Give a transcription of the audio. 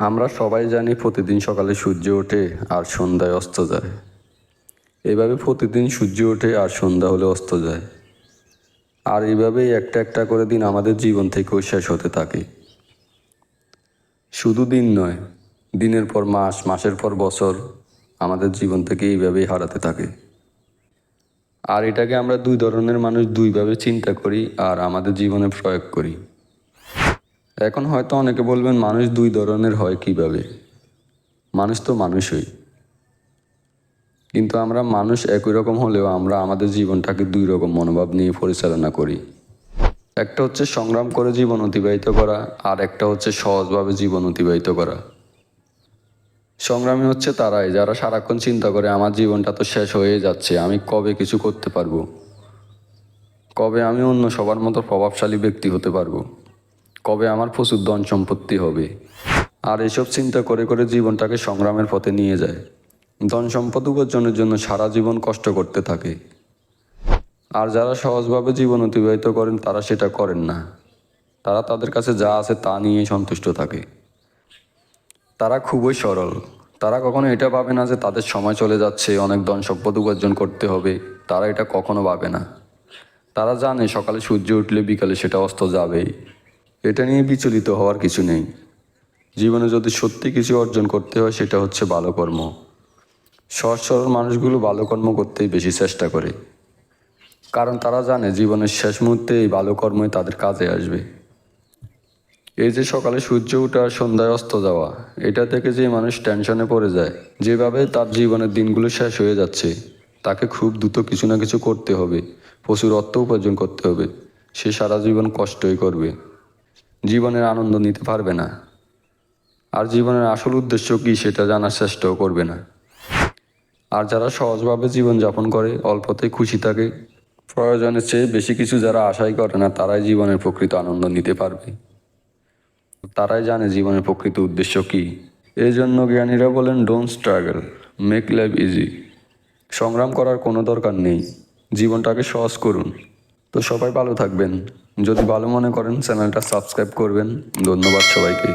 আমরা সবাই জানি প্রতিদিন সকালে সূর্য ওঠে আর সন্ধ্যায় অস্ত যায়। এভাবে প্রতিদিন সূর্য ওঠে আর সন্ধ্যা হলে অস্ত যায়। আর এইভাবেই একটা একটা করে দিন আমাদের জীবন থেকেও শেষ হতে থাকে। শুধু দিন নয়, দিনের পর মাস, মাসের পর বছর আমাদের জীবন থেকে এইভাবেই হারাতে থাকে। আর এটাকে আমরা দুই ধরনের মানুষ দুইভাবে চিন্তা করি আর আমাদের জীবনে প্রয়োগ করি। এখন হয়তো অনেকে বলবেন, মানুষ দুই ধরনের হয় কিভাবে? মানুষ তো মানুষই, কিন্তু আমরা মানুষ একই রকম হলেও আমরা আমাদের জীবনটাকে দুই রকম মনোভাব নিয়ে পরিচালনা করি। একটা হচ্ছে সংগ্রাম করে জীবন অতিবাহিত করা, আর একটা হচ্ছে সহজভাবে জীবন অতিবাহিত করা। সংগ্রামী হচ্ছে তারাই যারা সারাক্ষণ চিন্তা করে, আমার জীবনটা তো শেষ হয়ে যাচ্ছে, আমি কবে কিছু করতে পারবো, কবে আমি অন্য সবার মতো প্রভাবশালী ব্যক্তি হতে পারবো, কবে আমার প্রচুর ধন সম্পত্তি হবে। আর এসব চিন্তা করে করে জীবনটাকে সংগ্রামের পথে নিয়ে যায়। ধন সম্পদ উপার্জনের জন্য সারা জীবন কষ্ট করতে থাকে। আর যারা সহজভাবে জীবন অতিবাহিত করেন তারা সেটা করেন না। তারা তাদের কাছে যা আছে তা নিয়েই সন্তুষ্ট থাকে। তারা খুবই সরল। তারা কখনো এটা ভাবে না যে তাদের সময় চলে যাচ্ছে, অনেক ধন সম্পদ উপার্জন করতে হবে। তারা এটা কখনো ভাবে না। তারা জানে সকালে সূর্য উঠলে বিকালে সেটা অস্ত যাবেই। এটা নিয়ে বিচলিত হওয়ার কিছু নেই। জীবনে যদি সত্যি কিছু অর্জন করতে হয় সেটা হচ্ছে ভালো কর্ম। সহজ সরল মানুষগুলো ভালো কর্ম করতেই বেশি চেষ্টা করে, কারণ তারা জানে জীবনের শেষ মুহূর্তে এই ভালো কর্মই তাদের কাজে আসবে। এই যে সকালে সূর্য ওঠা আর সন্ধ্যায় অস্ত যাওয়া, এটা থেকে যে মানুষ টেনশনে পড়ে যায়, যেভাবে তার জীবনের দিনগুলো শেষ হয়ে যাচ্ছে, তাকে খুব দ্রুত কিছু না কিছু করতে হবে, প্রচুর অর্থ উপার্জন করতে হবে, সে সারা জীবন কষ্টই করবে, জীবনের আনন্দ নিতে পারবে না। আর জীবনের আসল উদ্দেশ্য কী সেটা জানার চেষ্টাও করবে না। আর যারা সহজভাবে জীবনযাপন করে, অল্পতেই খুশি থাকে, প্রয়োজনের চেয়ে বেশি কিছু যারা আশাই করে না, তারাই জীবনের প্রকৃত আনন্দ নিতে পারবে। তারাই জানে জীবনের প্রকৃত উদ্দেশ্য কী। এই জন্য জ্ঞানীরা বলেন, don't struggle, make life easy. সংগ্রাম করার কোনো দরকার নেই, জীবনটাকে সহজ করুন। তো সবাই ভালো থাকবেন। যদি ভালো মনে করেন চ্যানেলটা সাবস্ক্রাইব করবেন। ধন্যবাদ সবাইকে।